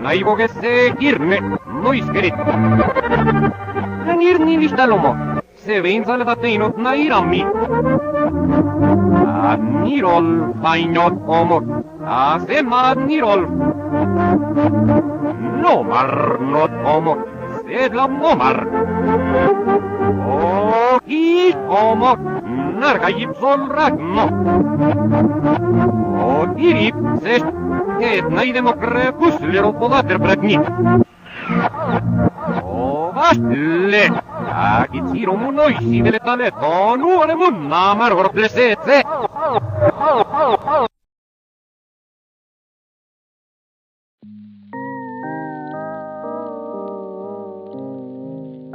Naivogesse kirne, noiskerit. Nirni vistalomo, se vensale da teinot nairammi. Nirol painot omot, asemad nirol. Nomar not omot, sedla momar. Okis omot, nargajip sol ragno. Otirip sest, et naidemo crepusler polater bratni. Vastle, akitsiro munoisi delle taleto, nuore munna margor plesetse.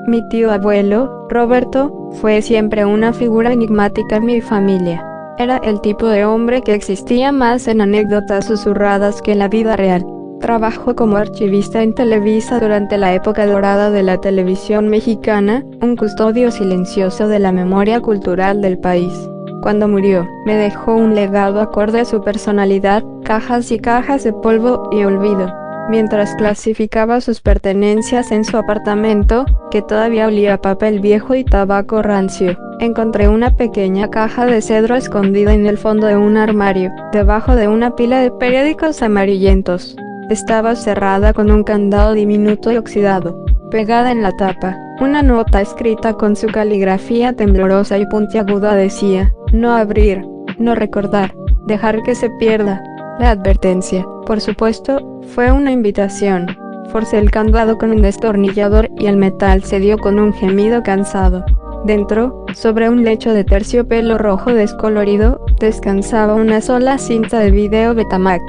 Mi tío abuelo, Roberto, fue siempre una figura enigmática en mi familia. Era el tipo de hombre que existía más en anécdotas susurradas que en la vida real. Trabajó como archivista en Televisa durante la época dorada de la televisión mexicana, un custodio silencioso de la memoria cultural del país. Cuando murió, me dejó un legado acorde a su personalidad, cajas y cajas de polvo y olvido. Mientras clasificaba sus pertenencias en su apartamento, que todavía olía a papel viejo y tabaco rancio, encontré una pequeña caja de cedro escondida en el fondo de un armario, debajo de una pila de periódicos amarillentos. Estaba cerrada con un candado diminuto y oxidado. Pegada en la tapa, una nota escrita con su caligrafía temblorosa y puntiaguda decía: no abrir, no recordar, dejar que se pierda. La advertencia, por supuesto, fue una invitación. Forcé el candado con un destornillador y el metal cedió con un gemido cansado. Dentro, sobre un lecho de terciopelo rojo descolorido, descansaba una sola cinta de video Betamax.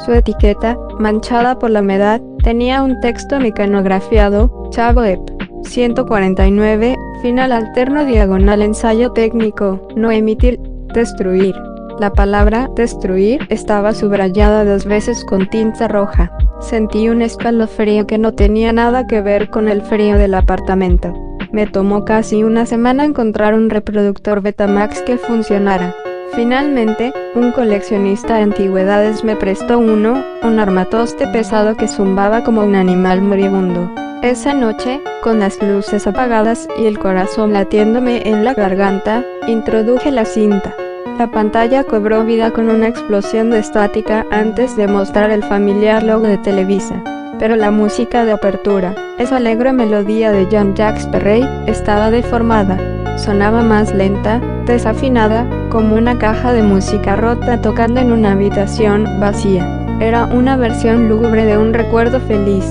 Su etiqueta, manchada por la humedad, tenía un texto mecanografiado: Chavo Ep. 149, final alterno diagonal ensayo técnico, no emitir, destruir. La palabra destruir estaba subrayada 2 veces con tinta roja. Sentí un escalofrío que no tenía nada que ver con el frío del apartamento. Me tomó casi una semana encontrar un reproductor Betamax que funcionara. Finalmente, un coleccionista de antigüedades me prestó uno, un armatoste pesado que zumbaba como un animal moribundo. Esa noche, con las luces apagadas y el corazón latiéndome en la garganta, introduje la cinta. La pantalla cobró vida con una explosión de estática antes de mostrar el familiar logo de Televisa. Pero la música de apertura, esa alegre melodía de Jean-Jacques Perrey, estaba deformada. Sonaba más lenta, desafinada, como una caja de música rota tocando en una habitación vacía. Era una versión lúgubre de un recuerdo feliz.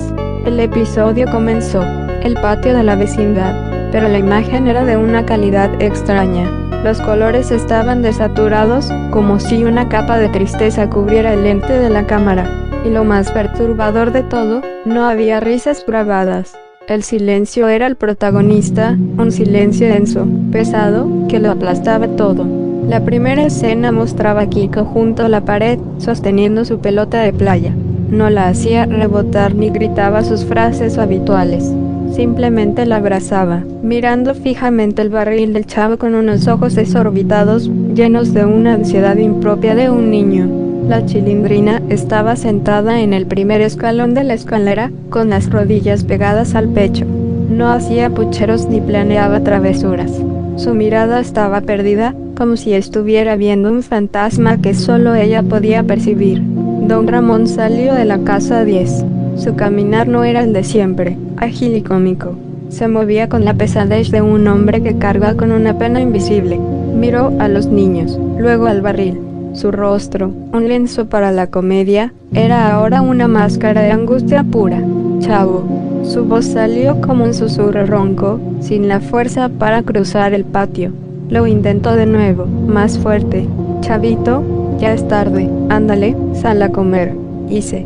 El episodio comenzó, el patio de la vecindad, pero la imagen era de una calidad extraña. Los colores estaban desaturados, como si una capa de tristeza cubriera el lente de la cámara. Y lo más perturbador de todo, no había risas grabadas. El silencio era el protagonista, un silencio denso, pesado, que lo aplastaba todo. La primera escena mostraba a Kiko junto a la pared, sosteniendo su pelota de playa. No la hacía rebotar ni gritaba sus frases habituales. Simplemente la abrazaba, mirando fijamente el barril del Chavo con unos ojos desorbitados, llenos de una ansiedad impropia de un niño. La Chilindrina estaba sentada en el primer escalón de la escalera, con las rodillas pegadas al pecho. No hacía pucheros ni planeaba travesuras. Su mirada estaba perdida, como si estuviera viendo un fantasma que solo ella podía percibir. Don Ramón salió de la casa 10. Su caminar no era el de siempre, ágil y cómico. Se movía con la pesadez de un hombre que carga con una pena invisible. Miró a los niños, luego al barril. Su rostro, un lienzo para la comedia, era ahora una máscara de angustia pura. Chavo. Su voz salió como un susurro ronco, sin la fuerza para cruzar el patio. Lo intentó de nuevo, más fuerte. Chavito, ya es tarde, ándale, sal a comer. Hice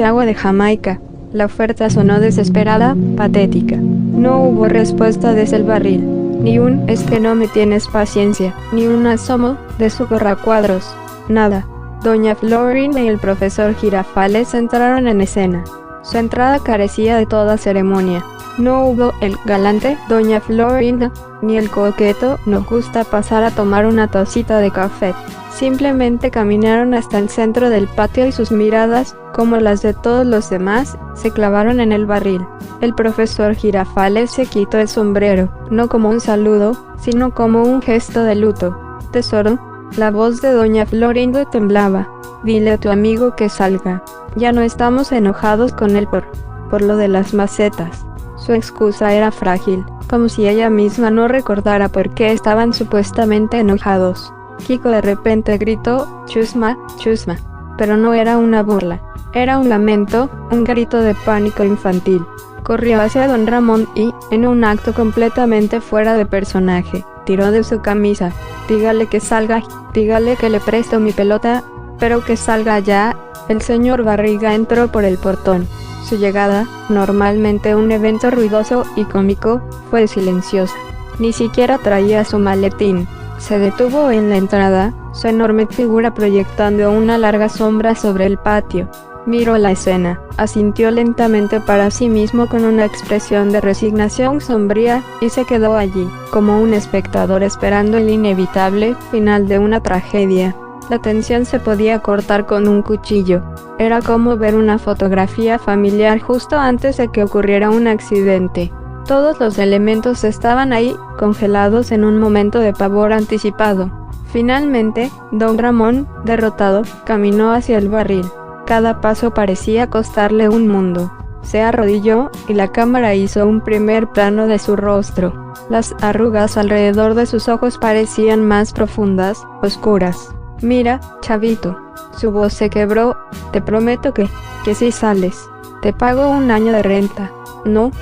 agua de Jamaica. La oferta sonó desesperada, patética. No hubo respuesta desde el barril. Ni un "es que no me tienes paciencia", ni un asomo de su corracuadros. Nada. Doña Florinda y el profesor Girafales entraron en escena. Su entrada carecía de toda ceremonia. No hubo el galante Doña Florinda, ni el coqueto "nos gusta pasar a tomar una tacita de café". Simplemente caminaron hasta el centro del patio y sus miradas, como las de todos los demás, se clavaron en el barril. El profesor Girafales se quitó el sombrero, no como un saludo, sino como un gesto de luto. «Tesoro», la voz de doña Florinda temblaba. «Dile a tu amigo que salga. Ya no estamos enojados con él por lo de las macetas». Su excusa era frágil, como si ella misma no recordara por qué estaban supuestamente enojados. Kiko de repente gritó, «Chusma, chusma», pero no era una burla. Era un lamento, un grito de pánico infantil. Corrió hacia don Ramón y, en un acto completamente fuera de personaje, tiró de su camisa. «Dígale que salga, dígale que le presto mi pelota, pero que salga ya». El señor Barriga entró por el portón. Su llegada, normalmente un evento ruidoso y cómico, fue silenciosa. Ni siquiera traía su maletín. Se detuvo en la entrada, su enorme figura proyectando una larga sombra sobre el patio. Miró la escena, asintió lentamente para sí mismo con una expresión de resignación sombría, y se quedó allí, como un espectador esperando el inevitable final de una tragedia. La tensión se podía cortar con un cuchillo. Era como ver una fotografía familiar justo antes de que ocurriera un accidente. Todos los elementos estaban ahí, congelados en un momento de pavor anticipado. Finalmente, don Ramón, derrotado, caminó hacia el barril. Cada paso parecía costarle un mundo. Se arrodilló, y la cámara hizo un primer plano de su rostro. Las arrugas alrededor de sus ojos parecían más profundas, oscuras. «Mira, chavito». Su voz se quebró. «Te prometo que si sales, te pago un año de renta. No,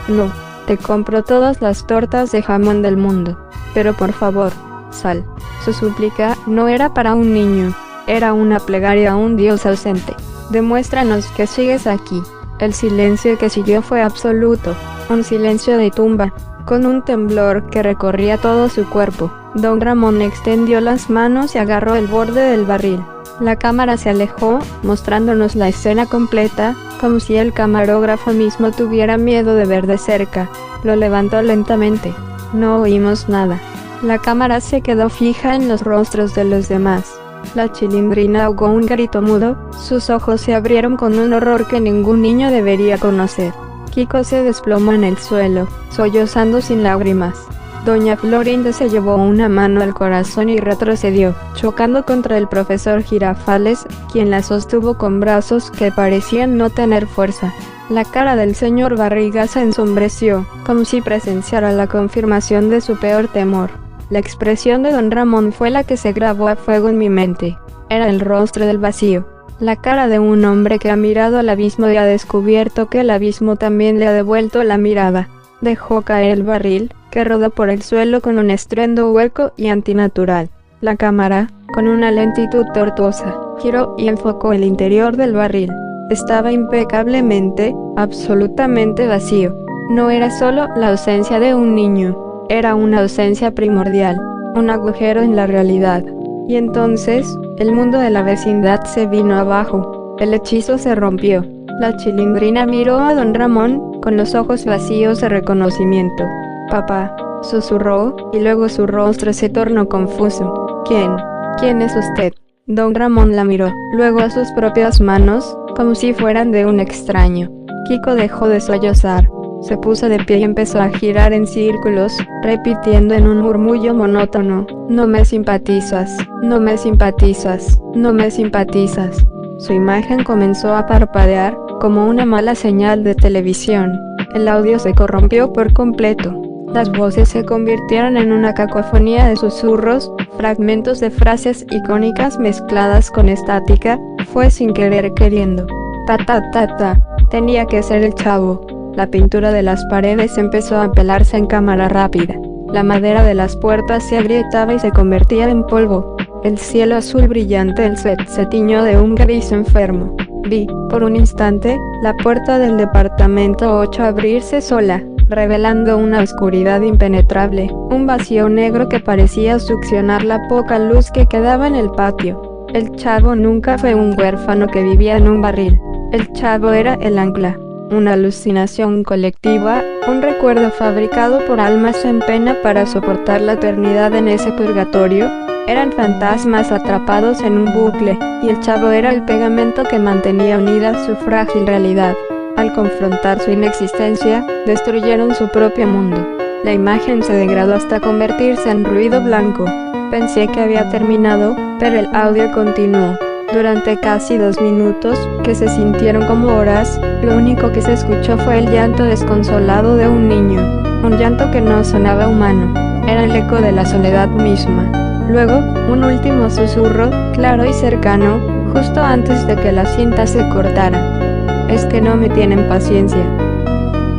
te compro todas las tortas de jamón del mundo. Pero por favor, sal». Su súplica no era para un niño, era una plegaria a un dios ausente. «Demuéstranos que sigues aquí». El silencio que siguió fue absoluto, un silencio de tumba. Con un temblor que recorría todo su cuerpo, don Ramón extendió las manos y agarró el borde del barril. La cámara se alejó, mostrándonos la escena completa, como si el camarógrafo mismo tuviera miedo de ver de cerca. Lo levantó lentamente. No oímos nada. La cámara se quedó fija en los rostros de los demás. La Chilindrina ahogó un grito mudo, sus ojos se abrieron con un horror que ningún niño debería conocer. Kiko se desplomó en el suelo, sollozando sin lágrimas. Doña Florinda se llevó una mano al corazón y retrocedió, chocando contra el profesor Girafales, quien la sostuvo con brazos que parecían no tener fuerza. La cara del señor Barriga se ensombreció, como si presenciara la confirmación de su peor temor. La expresión de don Ramón fue la que se grabó a fuego en mi mente. Era el rostro del vacío. La cara de un hombre que ha mirado al abismo y ha descubierto que el abismo también le ha devuelto la mirada. Dejó caer el barril, que rodó por el suelo con un estruendo hueco y antinatural. La cámara, con una lentitud tortuosa, giró y enfocó el interior del barril. Estaba impecablemente, absolutamente vacío. No era solo la ausencia de un niño, era una ausencia primordial, un agujero en la realidad. Y entonces, el mundo de la vecindad se vino abajo. El hechizo se rompió. La Chilindrina miró a don Ramón, con los ojos vacíos de reconocimiento. «Papá», susurró, y luego su rostro se tornó confuso. ¿Quién es usted?» Don Ramón la miró, luego a sus propias manos, como si fueran de un extraño. Kiko dejó de sollozar. Se puso de pie y empezó a girar en círculos, repitiendo en un murmullo monótono: «No me simpatizas, no me simpatizas, no me simpatizas». Su imagen comenzó a parpadear, como una mala señal de televisión. El audio se corrompió por completo. Las voces se convirtieron en una cacofonía de susurros, fragmentos de frases icónicas mezcladas con estática. Fue sin querer queriendo. Ta ta ta ta. Tenía que ser el chavo. La pintura de las paredes empezó a pelarse en cámara rápida. La madera de las puertas se agrietaba y se convertía en polvo. El cielo azul brillante del set se tiñó de un gris enfermo. Vi, por un instante, la puerta del departamento 8 abrirse sola, revelando una oscuridad impenetrable, un vacío negro que parecía succionar la poca luz que quedaba en el patio. El chavo nunca fue un huérfano que vivía en un barril. El chavo era el ancla. Una alucinación colectiva, un recuerdo fabricado por almas en pena para soportar la eternidad en ese purgatorio. Eran fantasmas atrapados en un bucle, y el chavo era el pegamento que mantenía unida su frágil realidad. Al confrontar su inexistencia, destruyeron su propio mundo. La imagen se degradó hasta convertirse en ruido blanco. Pensé que había terminado, pero el audio continuó. Durante casi 2 minutos, que se sintieron como horas, lo único que se escuchó fue el llanto desconsolado de un niño. Un llanto que no sonaba humano. Era el eco de la soledad misma. Luego, un último susurro, claro y cercano, justo antes de que la cinta se cortara. Es que no me tienen paciencia.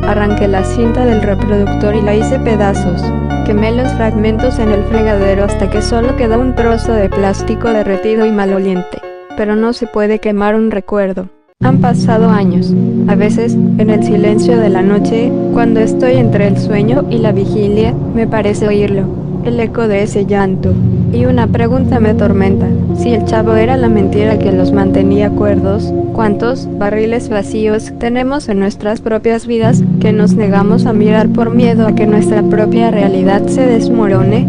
Arranqué la cinta del reproductor y la hice pedazos. Quemé los fragmentos en el fregadero hasta que solo quedó un trozo de plástico derretido y maloliente. Pero no se puede quemar un recuerdo. Han pasado años. A veces, en el silencio de la noche, cuando estoy entre el sueño y la vigilia, me parece oírlo, el eco de ese llanto. Y una pregunta me atormenta: si el chavo era la mentira que los mantenía cuerdos, ¿cuántos barriles vacíos tenemos en nuestras propias vidas que nos negamos a mirar por miedo a que nuestra propia realidad se desmorone?